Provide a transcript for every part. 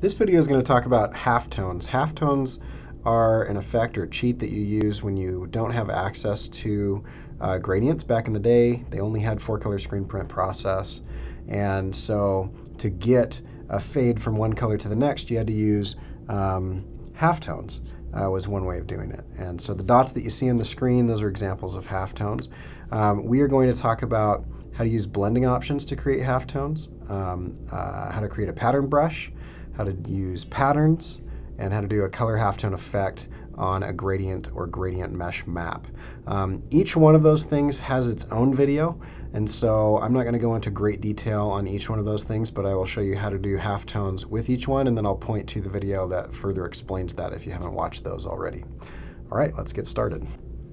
This video is going to talk about halftones. Halftones are an effect or cheat that you use when you don't have access to gradients. Back in the day, they only had 4-color screen print process, and so to get a fade from one color to the next, you had to use halftones. Was one way of doing it. And so the dots that you see on the screen, those are examples of halftones. We are going to talk about how to use blending options to create halftones, how to create a pattern brush, how to use patterns, and how to do a color halftone effect on a gradient or gradient mesh map. Each one of those things has its own video, and so I'm not going to go into great detail on each one of those things, but I will show you how to do halftones with each one, and then I'll point to the video that further explains that if you haven't watched those already. All right, let's get started.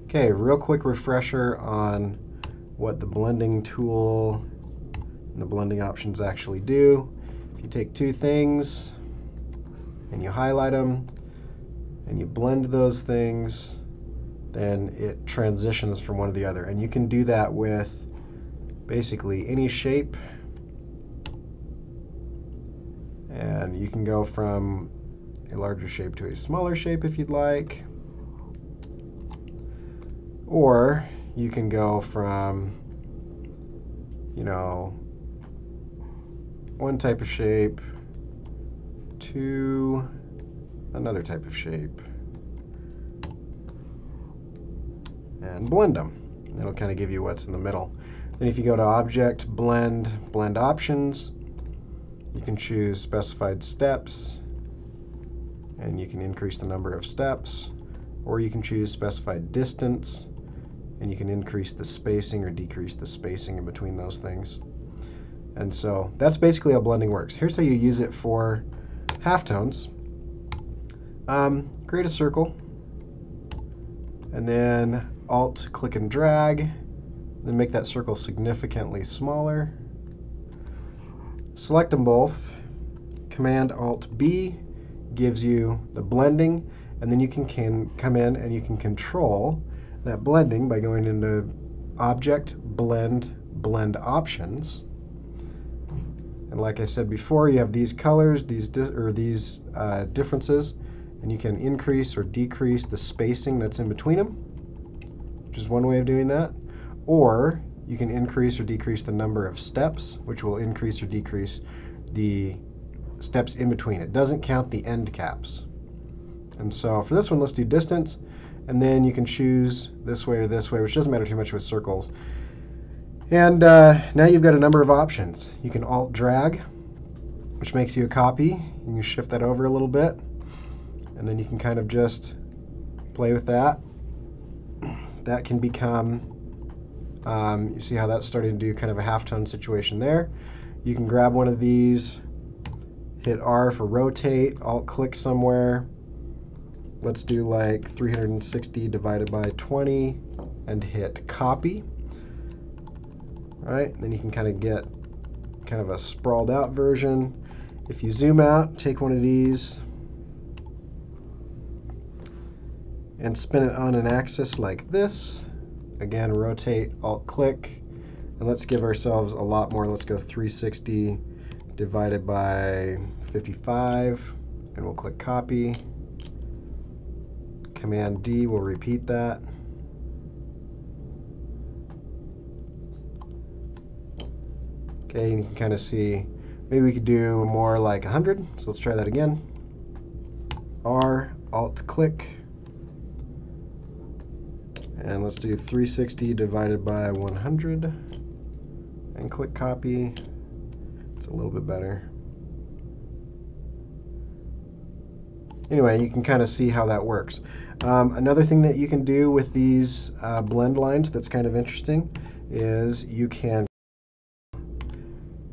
Okay, real quick refresher on what the blending tool and the blending options actually do. If you take two things and you highlight them and you blend those things, then it transitions from one to the other. And you can do that with basically any shape. And you can go from a larger shape to a smaller shape if you'd like. Or you can go from, one type of shape to another type of shape and blend them. It'll kind of give you what's in the middle. Then if you go to Object, Blend, Blend Options, you can choose Specified Steps, and you can increase the number of steps, or you can choose Specified Distance, and you can increase the spacing or decrease the spacing in between those things. And so that's basically how blending works. Here's how you use it for halftones. Create a circle, and then Alt, click and drag, then make that circle significantly smaller. Select them both. Command Alt B gives you the blending, and then you can come in and you can control that blending by going into Object, Blend, Blend Options. And like I said before, you have these colors, these differences, and you can increase or decrease the spacing that's in between them, which is one way of doing that. Or you can increase or decrease the number of steps, which will increase or decrease the steps in between. It doesn't count the end caps. And so for this one, let's do distance, and then you can choose this way or this way, which doesn't matter too much with circles. And now you've got a number of options. You can Alt drag, which makes you a copy. You can shift that over a little bit, and then you can kind of just play with that. That can become, you see how that's starting to do kind of a halftone situation there. You can grab one of these, hit R for rotate, Alt click somewhere. Let's do like 360 divided by 20 and hit copy. All right, then you can kind of get kind of a sprawled out version. If you zoom out, take one of these and spin it on an axis like this. Again, rotate, Alt click, and let's give ourselves a lot more. Let's go 360 divided by 55, and we'll click copy. Command D will repeat that. Okay, you can kind of see, maybe we could do more like 100, so let's try that again. R, Alt click, and let's do 360 divided by 100, and click copy. It's a little bit better. Anyway, you can kind of see how that works. Another thing that you can do with these blend lines that's kind of interesting is you can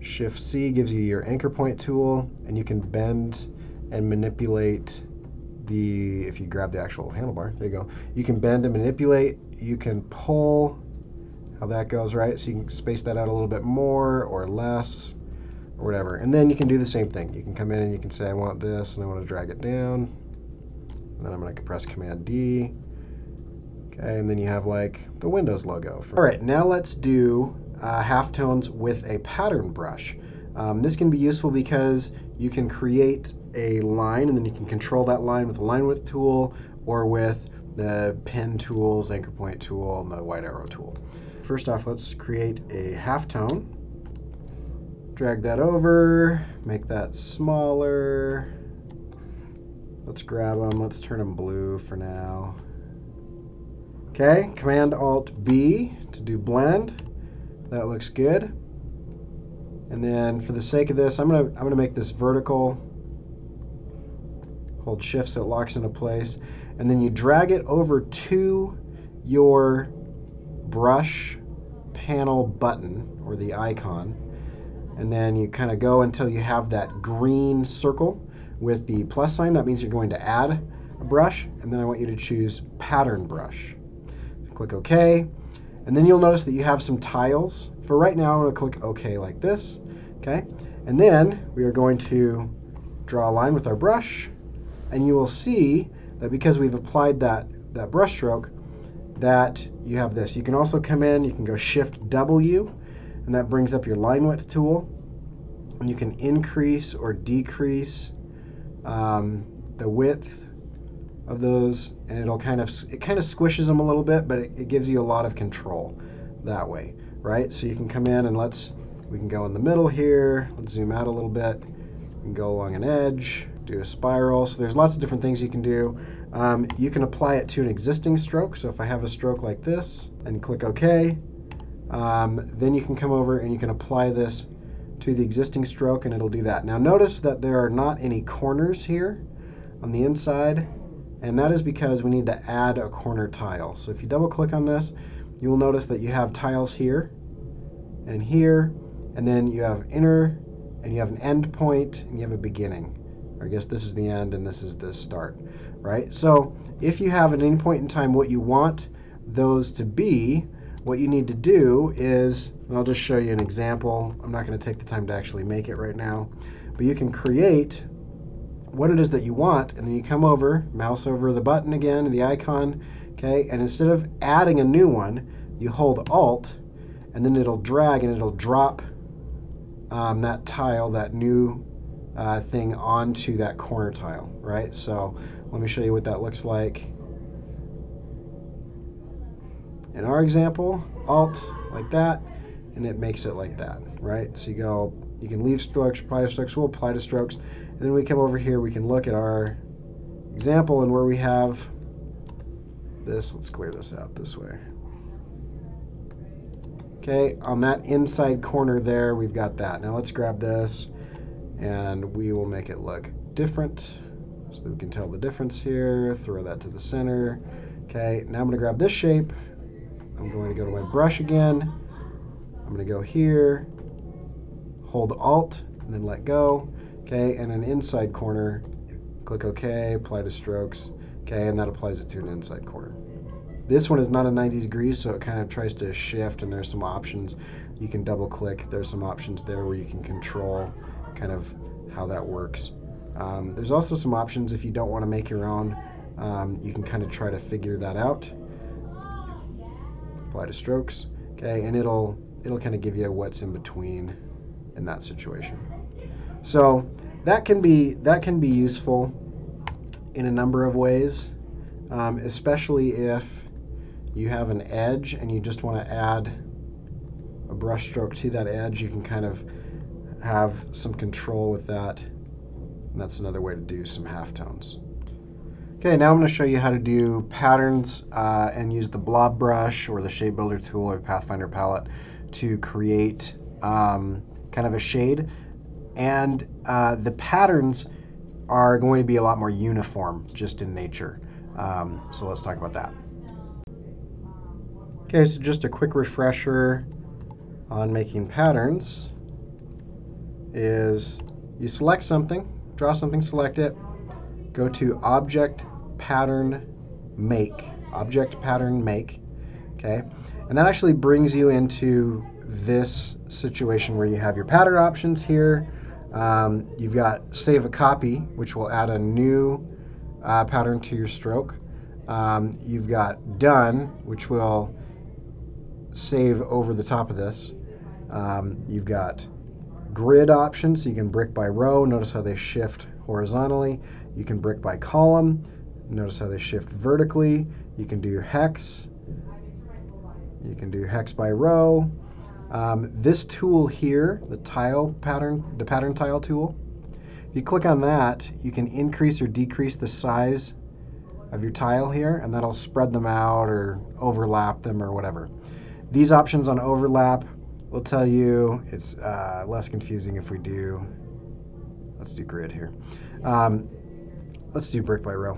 Shift C gives you your anchor point tool, and you can bend and manipulate if you grab the actual handlebar, there you go. You can bend and manipulate, you can pull, how that goes, right? So you can space that out a little bit more or less or whatever. And then you can do the same thing. You can come in and you can say, I want this, and I want to drag it down. And then I'm going to press Command D. Okay, and then you have like the Windows logo. All right, now let's do halftones with a pattern brush. This can be useful because you can create a line, and then you can control that line with the line width tool or with the pen tools, anchor point tool, and the white arrow tool. First off, let's create a halftone. Drag that over, make that smaller. Let's grab them, let's turn them blue for now. Okay, Command-Alt-B to do blend. That looks good. And then for the sake of this, I'm gonna make this vertical. Hold Shift so it locks into place. And then you drag it over to your brush panel button, or the icon. And then you kind of go until you have that green circle with the plus sign. That means you're going to add a brush. And then I want you to choose Pattern Brush. Click OK. And then you'll notice that you have some tiles. For right now, I'm going to click OK like this. Okay. And then we are going to draw a line with our brush. And you will see that because we've applied that brush stroke, that you have this. You can also come in, you can go Shift W, and that brings up your line width tool. And you can increase or decrease the width of those, and it kind of squishes them a little bit, but it gives you a lot of control that way, right? So you can come in and we can go in the middle here. Let's zoom out a little bit. You can go along an edge, do a spiral. So there's lots of different things you can do. You can apply it to an existing stroke. So if I have a stroke like this and click OK, then you can come over and you can apply this to the existing stroke, and it'll do that. Now notice that there are not any corners here on the inside, and that is because we need to add a corner tile. So if you double click on this, you will notice that you have tiles here and here, and then you have inner, and you have an end point, and you have a beginning. Or I guess this is the end and this is the start, right? So if you have at any point in time what you want those to be, what you need to do is, and I'll just show you an example. I'm not going to take the time to actually make it right now, but you can create what it is that you want, and then you come over, mouse over the button again, the icon, okay, and instead of adding a new one, you hold Alt, and then it'll drag and it'll drop that tile, that new thing onto that corner tile, right? So let me show you what that looks like. In our example, Alt like that, and it makes it like that, right? So you can leave strokes, apply to strokes, we'll apply to strokes, and then we come over here, we can look at our example, and where we have this, let's clear this out this way. Okay, on that inside corner there, we've got that. Now let's grab this, and we will make it look different, so that we can tell the difference here, throw that to the center. Okay, now I'm gonna grab this shape, I'm going to go to my brush again. I'm going to go here, hold Alt, and then let go. Okay, and an inside corner, click OK, apply to strokes. Okay, and that applies it to an inside corner. This one is not a 90 degrees, so it kind of tries to shift, and there's some options. You can double click. There's some options there where you can control kind of how that works. There's also some options if you don't want to make your own. You can kind of try to figure that out. Apply to strokes, okay, and it'll kind of give you what's in between in that situation. So that can be useful in a number of ways, especially if you have an edge and you just want to add a brush stroke to that edge. You can kind of have some control with that, and that's another way to do some halftones. Okay, now I'm going to show you how to do patterns and use the blob brush or the shape builder tool or Pathfinder palette to create kind of a shade. And the patterns are going to be a lot more uniform just in nature. So let's talk about that. Okay, so just a quick refresher on making patterns is you select something, draw something, select it, go to Object Pattern Make, okay? And that actually brings you into this situation where you have your pattern options here. You've got Save a Copy, which will add a new pattern to your stroke. You've got Done, which will save over the top of this. You've got grid option, so you can brick by row. Notice how they shift horizontally. You can brick by column. Notice how they shift vertically. You can do hex. You can do hex by row. This tool here, the pattern tile tool, if you click on that, you can increase or decrease the size of your tile here, and that'll spread them out or overlap them or whatever. These options on overlap will tell you it's less confusing if we do, let's do grid here. Let's do brick by row.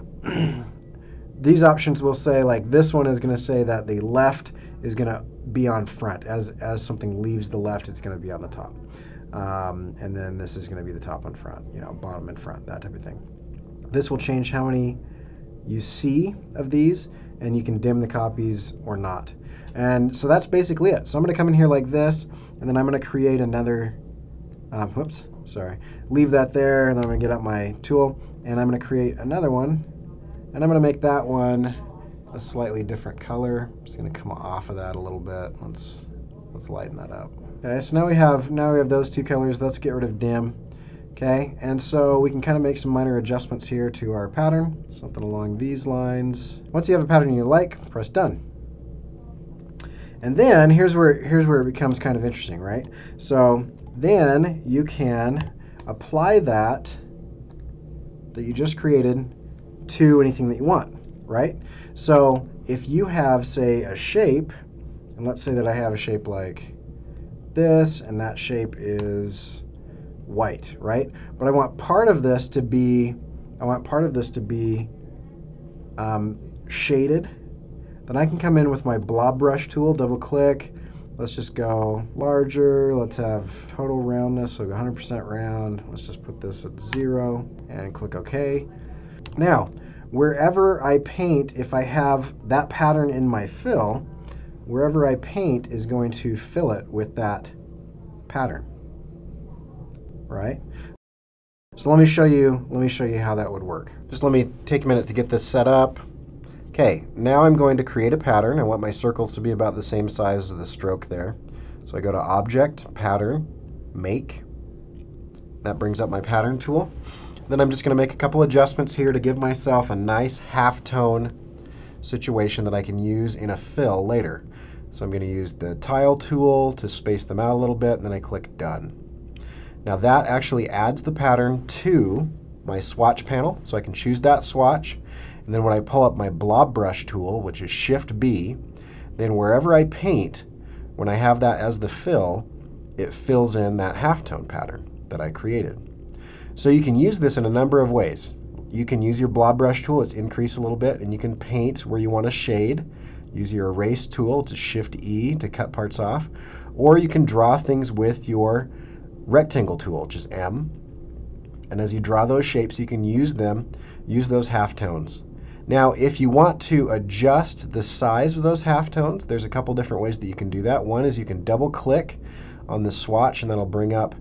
These options will say, like this one is going to say that the left is going to be on front. As something leaves the left, it's going to be on the top. And then this is going to be the top on front, bottom and front, that type of thing. This will change how many you see of these, and you can dim the copies or not. And so that's basically it. So I'm going to come in here like this, and then I'm going to create another, leave that there, and then I'm going to get out my tool, and I'm going to create another one, and I'm going to make that one a slightly different color. I'm just going to come off of that a little bit. Let's lighten that up. Okay, so now we have those two colors. Let's get rid of dim. Okay, and so we can kind of make some minor adjustments here to our pattern, something along these lines. Once you have a pattern you like, press done. And then here's where it becomes kind of interesting, right? So then you can apply that you just created to anything that you want, right? So if you have, say, a shape, and let's say that I have a shape like this, and that shape is white, right? But I want part of this to be, shaded. Then I can come in with my blob brush tool, double click. Let's just go larger. Let's have total roundness, so 100% round. Let's just put this at 0 and click OK. Now, wherever I paint, if I have that pattern in my fill, wherever I paint is going to fill it with that pattern, right? So let me show you how that would work. Just let me take a minute to get this set up. Okay, now I'm going to create a pattern. I want my circles to be about the same size as the stroke there. So I go to Object, Pattern, Make. That brings up my pattern tool. Then I'm just going to make a couple adjustments here to give myself a nice halftone situation that I can use in a fill later. So I'm going to use the Tile tool to space them out a little bit, and then I click Done. Now that actually adds the pattern to my swatch panel, so I can choose that swatch. And then when I pull up my blob brush tool, which is Shift B, then wherever I paint, when I have that as the fill, it fills in that halftone pattern that I created. So you can use this in a number of ways. You can use your blob brush tool, let's increase a little bit, and you can paint where you want to shade. Use your erase tool to Shift E to cut parts off. Or you can draw things with your rectangle tool, which is M. And as you draw those shapes, you can use those halftones. Now, if you want to adjust the size of those halftones, there's a couple different ways that you can do that. One is you can double click on the swatch, and that'll bring up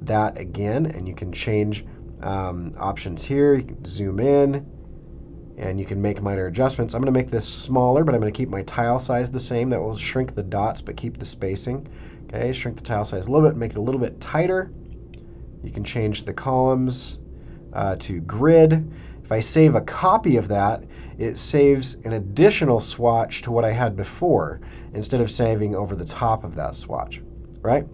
that again, and you can change options here. You can zoom in, and you can make minor adjustments. I'm going to make this smaller, but I'm going to keep my tile size the same. That will shrink the dots, but keep the spacing. Okay, shrink the tile size a little bit, make it a little bit tighter. You can change the columns to grid. If I save a copy of that, it saves an additional swatch to what I had before, instead of saving over the top of that swatch, right?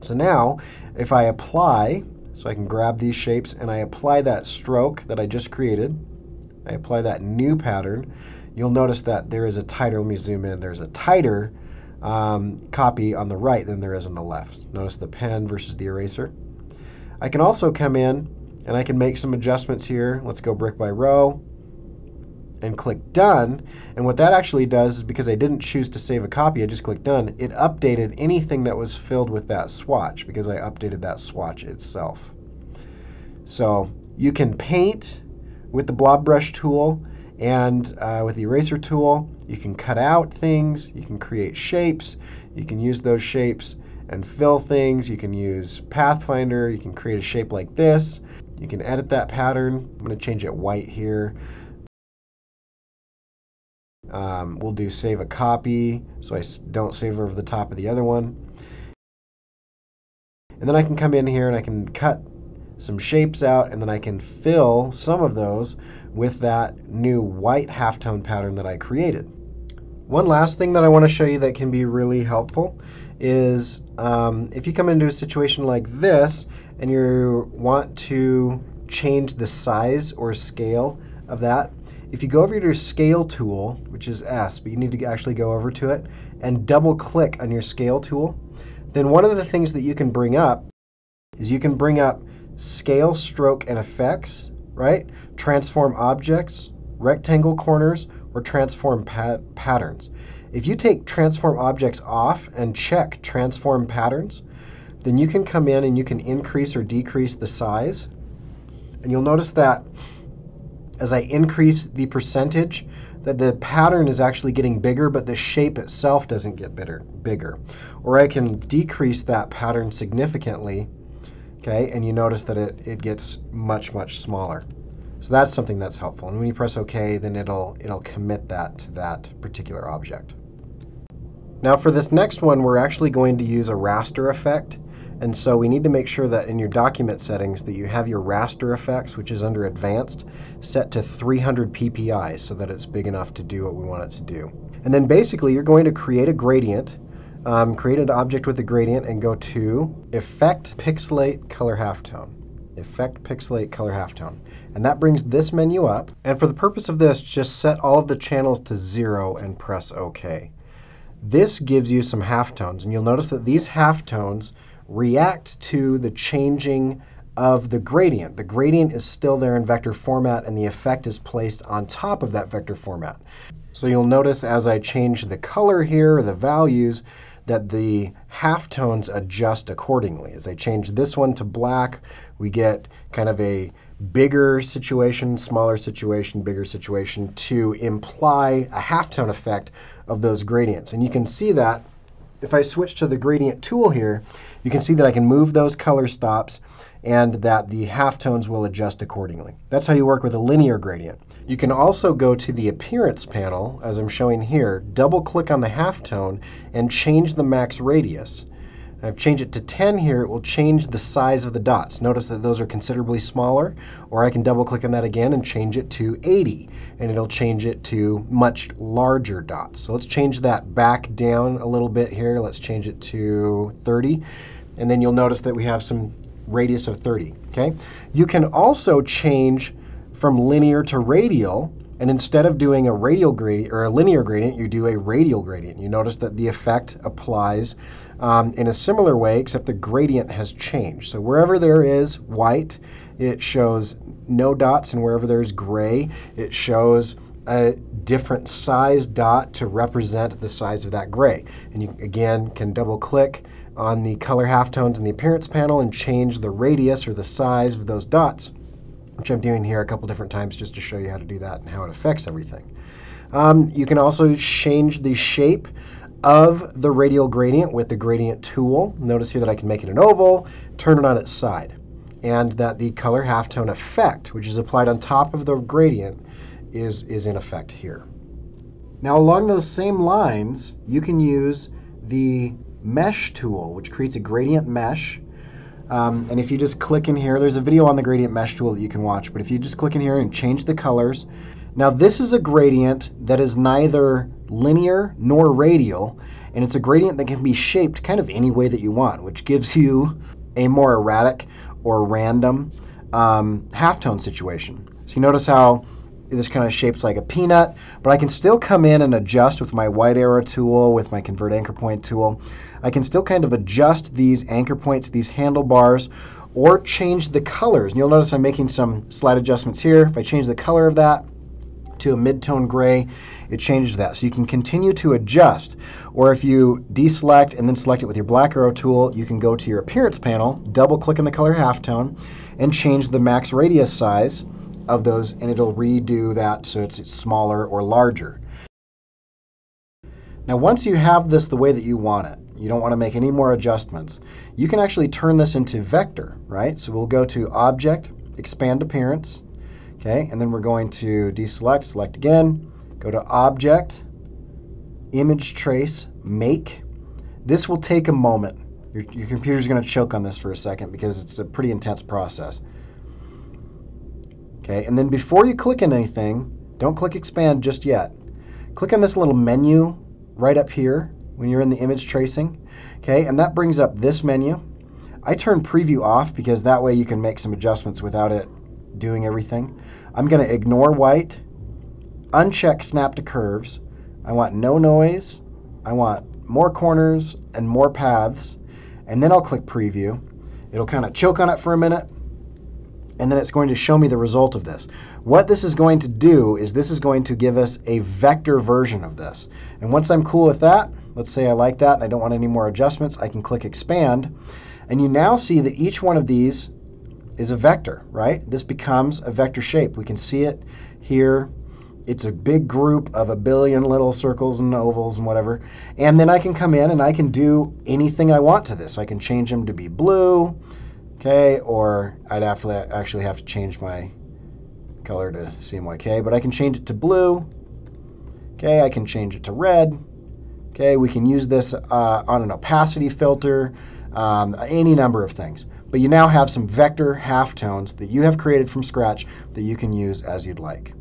So now, if I apply, so I can grab these shapes and I apply that stroke that I just created, I apply that new pattern, you'll notice that there is a tighter, let me zoom in, there's a tighter copy on the right than there is on the left. Notice the pen versus the eraser. I can also come in and I can make some adjustments here. Let's go brick by row and click Done. And what that actually does is, because I didn't choose to save a copy, I just clicked Done, it updated anything that was filled with that swatch because I updated that swatch itself. So you can paint with the blob brush tool and with the eraser tool. You can cut out things, you can create shapes, you can use those shapes and fill things. You can use Pathfinder, you can create a shape like this. You can edit that pattern. I'm going to change it white here. We'll do save a copy, so I don't save over the top of the other one. And then I can come in here and I can cut some shapes out, and then I can fill some of those with that new white halftone pattern that I created. One last thing that I want to show you that can be really helpful is if you come into a situation like this and you want to change the size or scale of that, if you go over to your scale tool, which is S, but you need to actually go over to it and double click on your scale tool, then one of the things that you can bring up is you can bring up scale, stroke, and effects, right? Transform objects, rectangle corners, or transform patterns. If you take transform objects off and check transform patterns, then you can come in and you can increase or decrease the size. And you'll notice that as I increase the percentage, that the pattern is actually getting bigger, but the shape itself doesn't get bigger. Or I can decrease that pattern significantly, okay, and you notice that it gets much, much smaller. So that's something that's helpful. And when you press OK, then it'll commit that to that particular object. Now for this next one, we're actually going to use a raster effect. And so we need to make sure that in your document settings that you have your raster effects, which is under advanced, set to 300 ppi so that it's big enough to do what we want it to do. And then basically you're going to create a gradient, create an object with a gradient, and go to Effect, Pixelate, Color Halftone. Effect, Pixelate, Color Halftone. And that brings this menu up. And for the purpose of this, just set all of the channels to 0 and press OK. This gives you some halftones, and you'll notice that these halftones react to the changing of the gradient. The gradient is still there in vector format, and the effect is placed on top of that vector format. So you'll notice as I change the color here, or the values, that the halftones adjust accordingly. As I change this one to black, we get kind of a bigger situation, smaller situation, bigger situation, to imply a halftone effect of those gradients. And you can see that if I switch to the gradient tool here, you can see that I can move those color stops and that the halftones will adjust accordingly. That's how you work with a linear gradient. You can also go to the appearance panel, as I'm showing here, double click on the halftone and change the max radius. I've changed it to 10 here. It will change the size of the dots. Notice that those are considerably smaller, or I can double click on that again and change it to 80, and it'll change it to much larger dots. So let's change that back down a little bit here. Let's change it to 30, and then you'll notice that we have some radius of 30. Okay? You can also change from linear to radial, and instead of doing a radial gradient or a linear gradient, you do a radial gradient. You notice that the effect applies in a similar way, except the gradient has changed. So wherever there is white, it shows no dots, and wherever there's gray, it shows a different size dot to represent the size of that gray. And you, again, can double click on the color halftones in the appearance panel and change the radius or the size of those dots, which I'm doing here a couple different times just to show you how to do that and how it affects everything. You can also change the shape of the radial gradient with the gradient tool. Notice here that I can make it an oval, turn it on its side, and that the color halftone effect, which is applied on top of the gradient, is in effect here. Now along those same lines, you can use the mesh tool, which creates a gradient mesh. And if you just click in here, there's a video on the gradient mesh tool that you can watch, but if you just click in here and change the colors, now this is a gradient that is neither linear nor radial, and it's a gradient that can be shaped kind of any way that you want, which gives you a more erratic or random halftone situation. So you notice how this kind of shapes like a peanut, but I can still come in and adjust with my white arrow tool, with my convert anchor point tool. I can still kind of adjust these anchor points, these handlebars, or change the colors. And you'll notice I'm making some slight adjustments here. If I change the color of that to a mid-tone gray, it changes that. So you can continue to adjust. Or if you deselect and then select it with your black arrow tool, you can go to your appearance panel, double click on the color halftone, and change the max radius size of those, and it'll redo that so it's smaller or larger. Now once you have this the way that you want it, you don't want to make any more adjustments, you can actually turn this into vector, right? So we'll go to Object, Expand Appearance, okay, and then we're going to deselect, select again, go to Object, Image Trace, Make. This will take a moment. Your computer's going to choke on this for a second because it's a pretty intense process. Okay, and then before you click on anything, don't click expand just yet. Click on this little menu right up here when you're in the image tracing. Okay, and that brings up this menu. I turn preview off because that way you can make some adjustments without it doing everything. I'm going to ignore white, uncheck snap to curves. I want no noise. I want more corners and more paths. And then I'll click preview. It'll kind of choke on it for a minute, and then it's going to show me the result of this. What this is going to do is this is going to give us a vector version of this. And once I'm cool with that, let's say I like that and I don't want any more adjustments, I can click expand. And you now see that each one of these is a vector, right? This becomes a vector shape. We can see it here. It's a big group of a billion little circles and ovals and whatever. And then I can come in and I can do anything I want to this. I can change them to be blue, okay, or I'd actually have to change my color to CMYK, but I can change it to blue, okay, I can change it to red, okay, we can use this on an opacity filter, any number of things. But you now have some vector halftones that you have created from scratch that you can use as you'd like.